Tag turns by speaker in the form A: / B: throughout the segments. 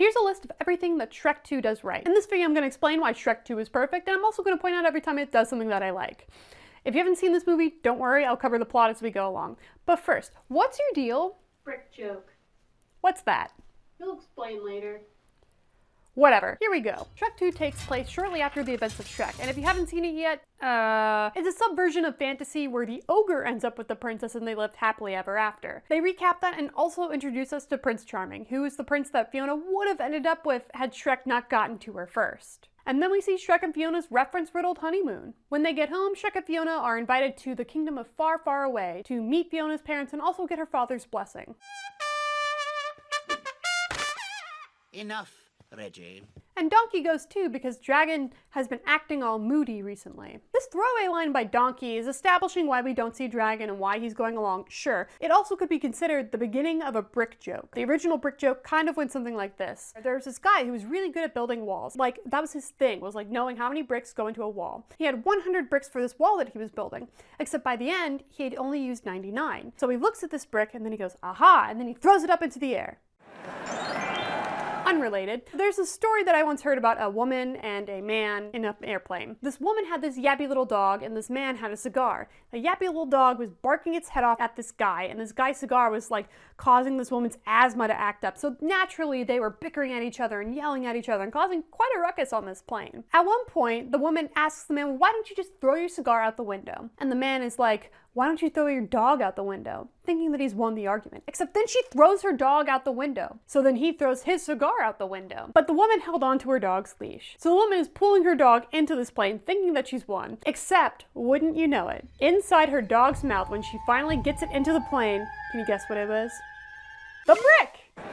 A: Here's a list of everything that Shrek 2 does right. In this video, I'm going to explain why Shrek 2 is perfect, and I'm also going to point out every time it does something that I like. If you haven't seen this movie, don't worry, I'll cover the plot as we go along. But first, what's your deal?
B: Brick joke.
A: What's that?
B: You'll explain later.
A: Whatever. Here we go. Shrek 2 takes place shortly after the events of Shrek, and if you haven't seen it yet, it's a subversion of fantasy where the ogre ends up with the princess and they lived happily ever after. They recap that and also introduce us to Prince Charming, who is the prince that Fiona would have ended up with had Shrek not gotten to her first. And then we see Shrek and Fiona's reference-riddled honeymoon. When they get home, Shrek and Fiona are invited to the kingdom of Far, Far Away to meet Fiona's parents and also get her father's blessing.
C: Enough, Reggie.
A: And Donkey goes too because Dragon has been acting all moody recently. This throwaway line by Donkey is establishing why we don't see Dragon and why he's going along, sure. It also could be considered the beginning of a brick joke. The original brick joke kind of went something like this. There's this guy who was really good at building walls. Like, that was his thing, was like knowing how many bricks go into a wall. He had 100 bricks for this wall that he was building, except by the end, he had only used 99. So he looks at this brick and then he goes, aha, and then he throws it up into the air. Unrelated. There's a story that I once heard about a woman and a man in an airplane. This woman had this yappy little dog and this man had a cigar. The yappy little dog was barking its head off at this guy, and this guy's cigar was like causing this woman's asthma to act up. So naturally they were bickering at each other and yelling at each other and causing quite a ruckus on this plane. At one point, the woman asks the man, well, why don't you just throw your cigar out the window? And the man is like, why don't you throw your dog out the window? Thinking that he's won the argument. Except then she throws her dog out the window. So then he throws his cigar out the window. But the woman held on to her dog's leash. So the woman is pulling her dog into this plane thinking that she's won. Except, wouldn't you know it, inside her dog's mouth when she finally gets it into the plane, can you guess what it was? The brick!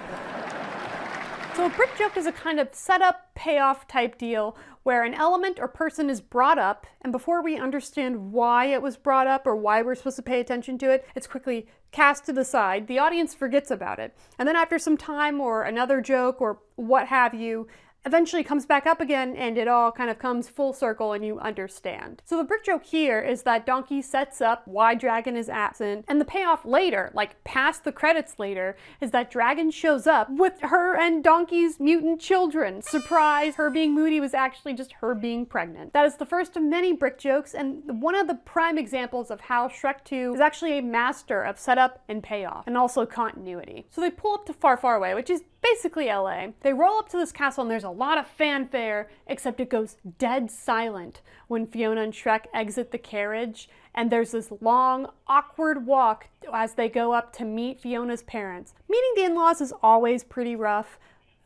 A: So a brick joke is a kind of setup, payoff type deal where an element or person is brought up, and before we understand why it was brought up or why we're supposed to pay attention to it, it's quickly cast to the side. The audience forgets about it. And then after some time or another joke or what have you, eventually comes back up again and it all kind of comes full circle and you understand. So the brick joke here is that Donkey sets up why Dragon is absent, and the payoff later, like past the credits later, is that Dragon shows up with her and Donkey's mutant children. Surprise, her being moody was actually just her being pregnant. That is the first of many brick jokes and one of the prime examples of how Shrek 2 is actually a master of setup and payoff and also continuity. So they pull up to Far, Far Away, which is basically LA. They roll up to this castle and there's a lot of fanfare, except it goes dead silent when Fiona and Shrek exit the carriage, and there's this long, awkward walk as they go up to meet Fiona's parents. Meeting the in-laws is always pretty rough,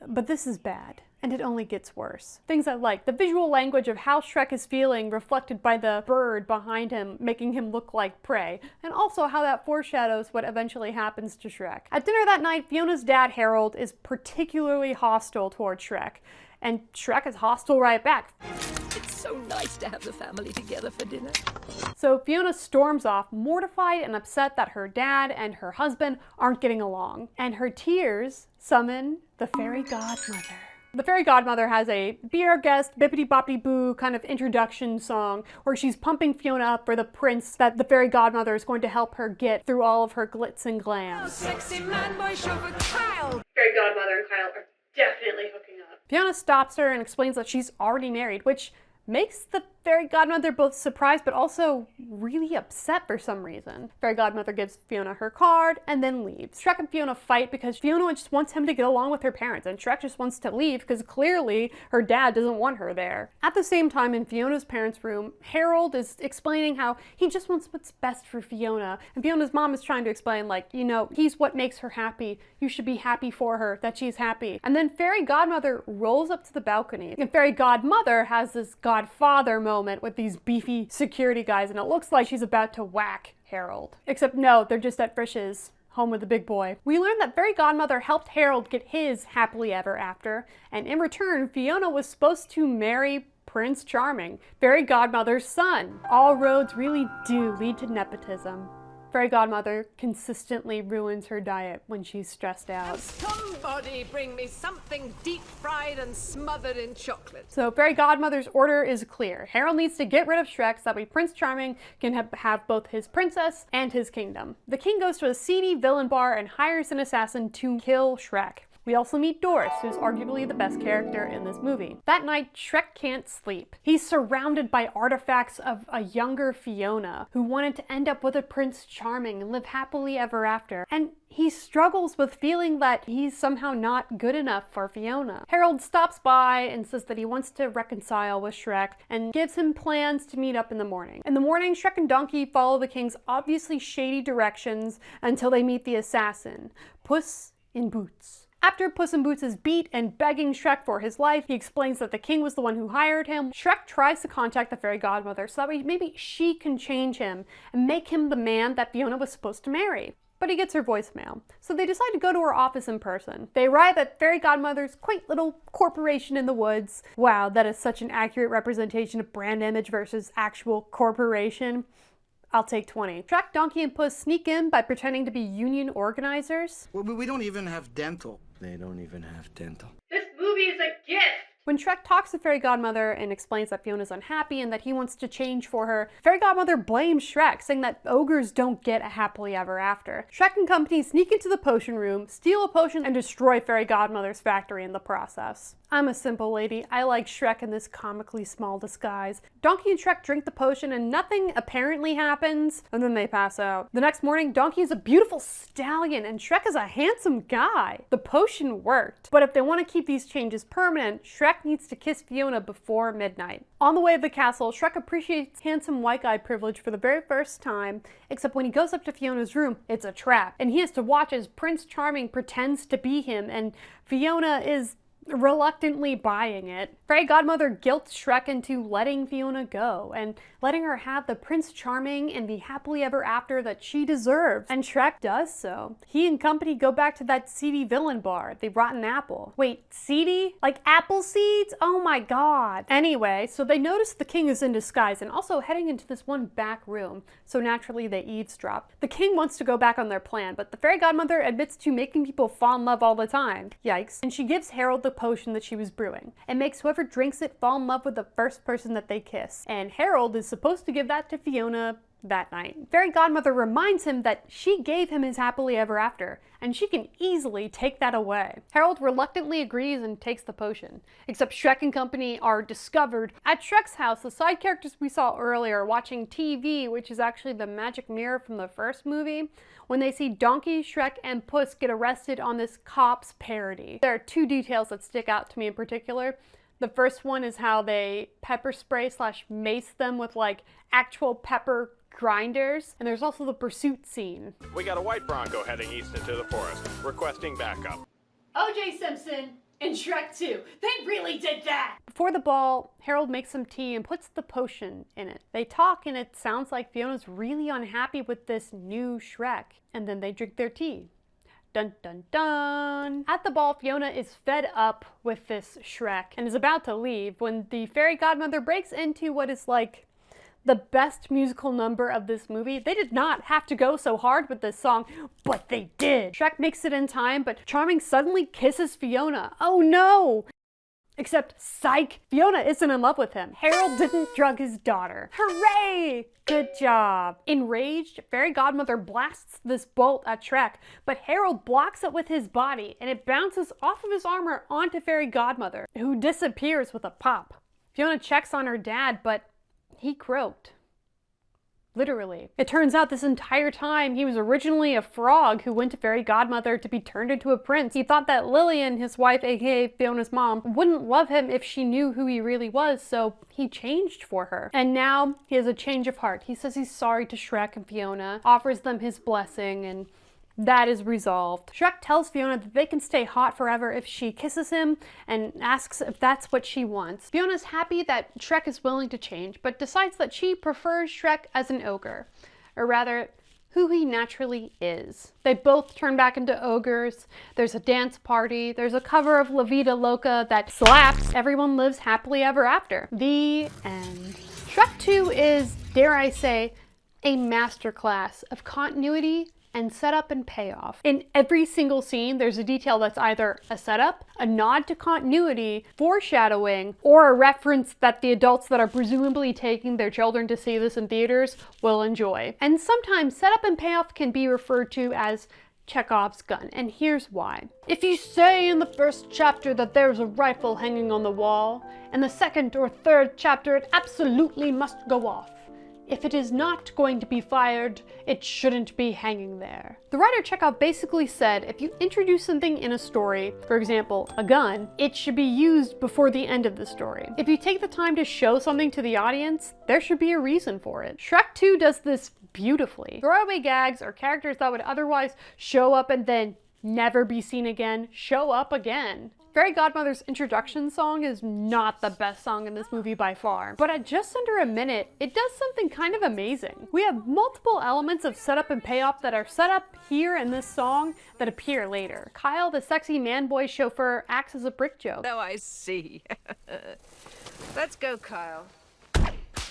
A: but this is bad. And it only gets worse. Things I like, the visual language of how Shrek is feeling reflected by the bird behind him, making him look like prey, and also how that foreshadows what eventually happens to Shrek. At dinner that night, Fiona's dad, Harold, is particularly hostile toward Shrek, and Shrek is hostile right back.
D: It's so nice to have the family together for dinner.
A: So Fiona storms off, mortified and upset that her dad and her husband aren't getting along, and her tears summon the fairy godmother. The fairy godmother has a be our guest, bippity boppity boo kind of introduction song where she's pumping Fiona up for the prince that the fairy godmother is going to help her get through all of her glitz and glam.
D: Oh, sexy man, boy, chauffeur Kyle.
B: Fairy godmother and Kyle are definitely hooking up.
A: Fiona stops her and explains that she's already married, which makes the fairy godmother both surprised but also really upset for some reason. Fairy godmother gives Fiona her card and then leaves. Shrek and Fiona fight because Fiona just wants him to get along with her parents, and Shrek just wants to leave because clearly her dad doesn't want her there. At the same time, in Fiona's parents' room, Harold is explaining how he just wants what's best for Fiona, and Fiona's mom is trying to explain, like, you know, he's what makes her happy. You should be happy for her that she's happy. And then fairy godmother rolls up to the balcony, and fairy godmother has this godfather moment with these beefy security guys, and it looks like she's about to whack Harold. Except no, they're just at Frisch's, home with the big boy. We learned that fairy godmother helped Harold get his happily ever after, and in return, Fiona was supposed to marry Prince Charming, fairy godmother's son. All roads really do lead to nepotism. Fairy godmother consistently ruins her diet when she's stressed out.
D: Somebody bring me something deep fried and smothered in chocolate.
A: So fairy godmother's order is clear. Harold needs to get rid of Shrek so that way Prince Charming can have both his princess and his kingdom. The king goes to a seedy villain bar and hires an assassin to kill Shrek. We also meet Doris, who's arguably the best character in this movie. That night, Shrek can't sleep. He's surrounded by artifacts of a younger Fiona who wanted to end up with a Prince Charming and live happily ever after. And he struggles with feeling that he's somehow not good enough for Fiona. Harold stops by and says that he wants to reconcile with Shrek and gives him plans to meet up in the morning. In the morning, Shrek and Donkey follow the king's obviously shady directions until they meet the assassin, Puss in Boots. After Puss in Boots is beat and begging Shrek for his life, he explains that the king was the one who hired him. Shrek tries to contact the fairy godmother so that way maybe she can change him and make him the man that Fiona was supposed to marry. But he gets her voicemail, so they decide to go to her office in person. They arrive at Fairy Godmother's quaint little corporation in the woods. Wow, that is such an accurate representation of brand image versus actual corporation. I'll take 20. Shrek, Donkey, and Puss sneak in by pretending to be union organizers.
E: We don't even have dental. They don't even have dental.
B: This movie is a gift!
A: When Shrek talks to Fairy Godmother and explains that Fiona's unhappy and that he wants to change for her, Fairy Godmother blames Shrek, saying that ogres don't get a happily ever after. Shrek and company sneak into the potion room, steal a potion, and destroy Fairy Godmother's factory in the process. I'm a simple lady. I like Shrek in this comically small disguise. Donkey and Shrek drink the potion and nothing apparently happens, and then they pass out. The next morning, Donkey is a beautiful stallion and Shrek is a handsome guy. The potion worked, but if they want to keep these changes permanent, Shrek needs to kiss Fiona before midnight. On the way to the castle, Shrek appreciates handsome white guy privilege for the very first time, except when he goes up to Fiona's room, it's a trap, and he has to watch as Prince Charming pretends to be him, and Fiona is reluctantly buying it. Fairy Godmother guilts Shrek into letting Fiona go and letting her have the Prince Charming and the happily ever after that she deserves. And Shrek does so. He and company go back to that seedy villain bar, the Rotten Apple. Wait, seedy? Like apple seeds? Oh my god. Anyway, so they notice the king is in disguise and also heading into this one back room, so naturally they eavesdrop. The king wants to go back on their plan, but the Fairy Godmother admits to making people fall in love all the time. Yikes. And she gives Harold the potion that she was brewing and makes whoever drinks it fall in love with the first person that they kiss. And Harold is supposed to give that to Fiona that night. Fairy Godmother reminds him that she gave him his happily ever after, and she can easily take that away. Harold reluctantly agrees and takes the potion, except Shrek and company are discovered at Shrek's house. The side characters we saw earlier watching TV, which is actually the magic mirror from the first movie, when they see Donkey, Shrek, and Puss get arrested on this Cops parody. There are two details that stick out to me in particular. The first one is how they pepper spray / mace them with like actual pepper grinders, and there's also the pursuit scene.
F: We got a white Bronco heading east into the forest, requesting backup.
B: O.J. Simpson and Shrek 2. They really did that!
A: Before the ball, Harold makes some tea and puts the potion in it. They talk and it sounds like Fiona's really unhappy with this new Shrek, and then they drink their tea. Dun dun dun! At the ball, Fiona is fed up with this Shrek and is about to leave when the Fairy Godmother breaks into what is like the best musical number of this movie. They did not have to go so hard with this song, but they did. Shrek makes it in time, but Charming suddenly kisses Fiona. Oh no! Except, psych, Fiona isn't in love with him. Harold didn't drug his daughter. Hooray! Good job. Enraged, Fairy Godmother blasts this bolt at Shrek, but Harold blocks it with his body, and it bounces off of his armor onto Fairy Godmother, who disappears with a pop. Fiona checks on her dad, but he croaked. Literally. It turns out this entire time he was originally a frog who went to Fairy Godmother to be turned into a prince. He thought that Lillian, his wife, aka Fiona's mom, wouldn't love him if she knew who he really was, so he changed for her. And now he has a change of heart. He says he's sorry to Shrek and Fiona, offers them his blessing, and that is resolved. Shrek tells Fiona that they can stay hot forever if she kisses him and asks if that's what she wants. Fiona's happy that Shrek is willing to change, but decides that she prefers Shrek as an ogre, or rather, who he naturally is. They both turn back into ogres. There's a dance party. There's a cover of La Vida Loca that slaps. Everyone lives happily ever after. The end. Shrek 2 is, dare I say, a masterclass of continuity and setup and payoff. In every single scene, there's a detail that's either a setup, a nod to continuity, foreshadowing, or a reference that the adults that are presumably taking their children to see this in theaters will enjoy. And sometimes setup and payoff can be referred to as Chekhov's gun, and here's why. If you say in the first chapter that there's a rifle hanging on the wall, in the second or third chapter it absolutely must go off. If it is not going to be fired, it shouldn't be hanging there. The writer Chekhov basically said if you introduce something in a story, for example, a gun, it should be used before the end of the story. If you take the time to show something to the audience, there should be a reason for it. Shrek 2 does this beautifully. Throwaway gags or characters that would otherwise show up and then never be seen again, show up again. Fairy Godmother's introduction song is not the best song in this movie by far, but at just under a minute, it does something kind of amazing. We have multiple elements of setup and payoff that are set up here in this song that appear later. Kyle, the sexy man-boy chauffeur, acts as a brick joke.
D: Oh, I see. Let's go, Kyle.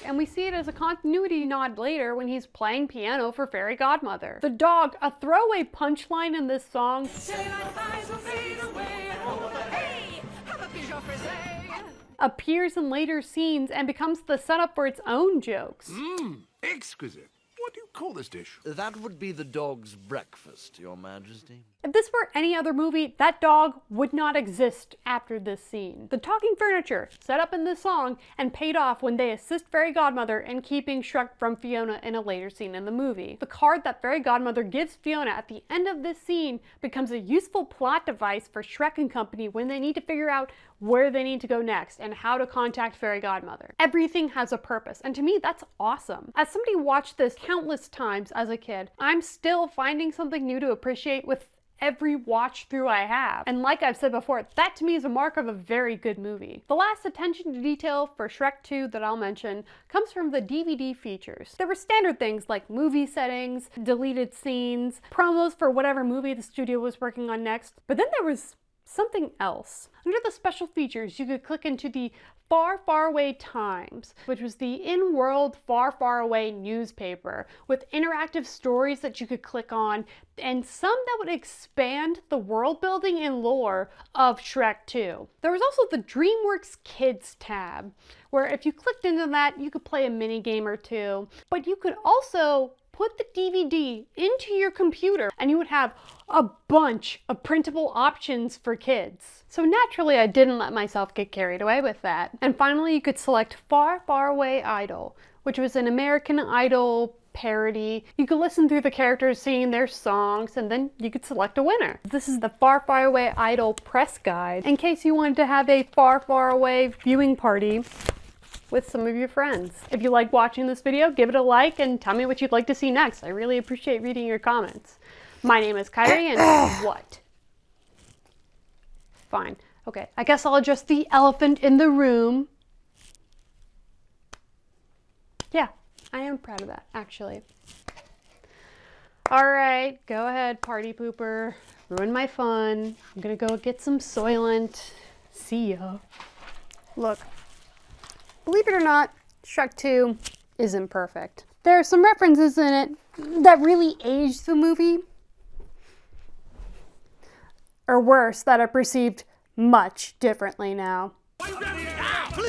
A: And we see it as a continuity nod later when he's playing piano for Fairy Godmother. The dog, a throwaway punchline in this song, appears in later scenes and becomes the setup for its own jokes.
G: Exquisite. What do you call this dish?
E: That would be the dog's breakfast, Your Majesty.
A: If this were any other movie, that dog would not exist after this scene. The talking furniture, set up in this song, and paid off when they assist Fairy Godmother in keeping Shrek from Fiona in a later scene in the movie. The card that Fairy Godmother gives Fiona at the end of this scene becomes a useful plot device for Shrek and company when they need to figure out where they need to go next and how to contact Fairy Godmother. Everything has a purpose, and to me, that's awesome. As somebody watched this countless times as a kid, I'm still finding something new to appreciate with every watch through I have. And like I've said before, that to me is a mark of a very good movie. The last attention to detail for Shrek 2 that I'll mention comes from the DVD features. There were standard things like movie settings, deleted scenes, promos for whatever movie the studio was working on next, but then there was something else. Under the special features, you could click into the Far, Far Away Times, which was the in-world Far, Far Away newspaper with interactive stories that you could click on and some that would expand the world building and lore of Shrek 2. There was also the DreamWorks Kids tab, where if you clicked into that, you could play a mini game or two, but you could also put the DVD into your computer and you would have a bunch of printable options for kids. So naturally, I didn't let myself get carried away with that. And finally, you could select Far, Far Away Idol, which was an American Idol parody. You could listen through the characters singing their songs and then you could select a winner. This is the Far, Far Away Idol press guide in case you wanted to have a Far, Far Away viewing party with some of your friends. If you like watching this video, give it a like and tell me what you'd like to see next. I really appreciate reading your comments. My name is Kairi and what? Fine. Okay, I guess I'll address the elephant in the room. Yeah, I am proud of that, actually. All right, go ahead, party pooper. Ruin my fun. I'm gonna go get some Soylent. See ya. Look. Believe it or not, Shrek 2 isn't perfect. There are some references in it that really aged the movie, or worse, that are perceived much differently now.
G: Police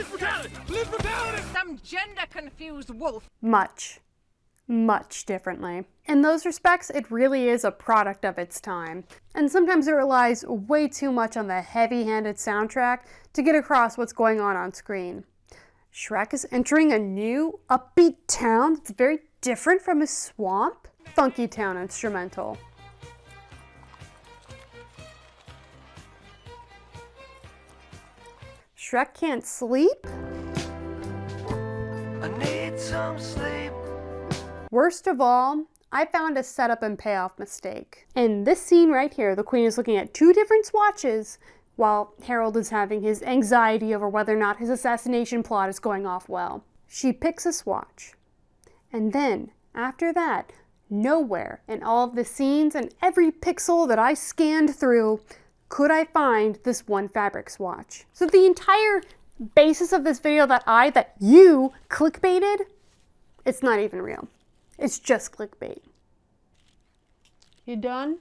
G: brutality! Police brutality!
D: Some gender-confused wolf.
A: Much differently. In those respects, it really is a product of its time. And sometimes it relies way too much on the heavy-handed soundtrack to get across what's going on screen. Shrek is entering a new, upbeat town that's very different from his swamp. Funky Town instrumental. Shrek can't sleep?
E: I need some sleep.
A: Worst of all, I found a setup and payoff mistake. In this scene right here, the Queen is looking at two different swatches while Harold is having his anxiety over whether or not his assassination plot is going off well. She picks a swatch. And then, after that, nowhere in all of the scenes and every pixel that I scanned through could I find this one fabric swatch. So the entire basis of this video that you clickbaited, it's not even real. It's just clickbait. You done?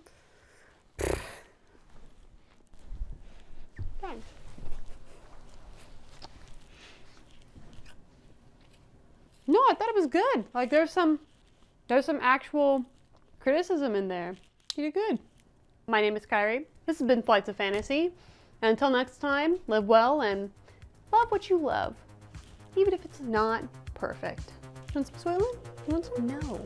A: Thanks. No, I thought it was good. Like there's some actual criticism in there. You did good. My name is Kairi. This has been Flights of Fantasy. And until next time, live well and love what you love, even if it's not perfect. You want some soylent? You want some? No.